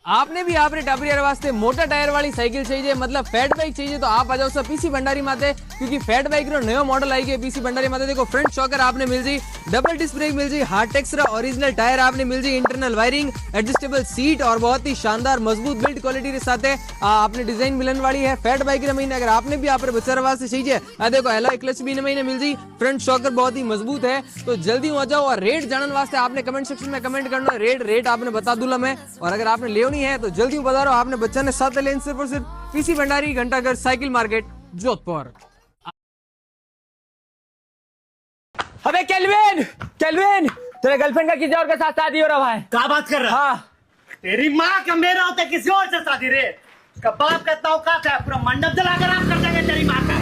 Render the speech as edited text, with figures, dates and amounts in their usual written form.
आपने भी आपने टाबरियर वास्ते मोटा टायर वाली साइकिल चाहिए, मतलब फैट बाइक चाहिए, तो आप आ जाओ सर पीसी भंडारी माते, क्योंकि फैट बाइक रो नयो मॉडल आई गए पीसी भंडारी माते। देखो फ्रंट शॉकर आपने मिल जी, डबल डिस्क ब्रेक मिल जी, हार्टेक्स रा ओरिजिनल टायर आपने मिल जी, इंटरनल वायरिंग, एडजस्टेबल सीट और बहुत ही शानदार मजबूत बिल्ड क्वालिटी के साथ आपने डिजाइन मिलन वाली है फैट बाइक रे महीने। अगर आपने भी आप बच्चा वास्ते चाहिए, देखो एलॉय क्लच भी महीने मिल जी, फ्रंट शॉकर बहुत ही मजबूत है, तो जल्दी आ जाओ। और रेट जानने वास्ते आपने कमेंट सेक्शन में कमेंट करना, रेट आपने बता दूंगा मैं। और अगर आपने लेनी है तो जल्दी बता रहा हूं, आपने बच्चा ने साथ लेन सिर्फ और सिर्फ पीसी भंडारी घंटाघर साइकिल मार्केट जोधपुर। अबे केल्विन, केल्विन, तेरे गर्लफ्रेंड का किसी और के साथ शादी हो रहा है। क्या बात कर रहा है? हाँ, तेरी माँ का मेरा होता है किसी और से शादी रे। उसका बाप कहता हूँ का पूरा मंडप जलाकर आप कर देंगे तेरी माँ का।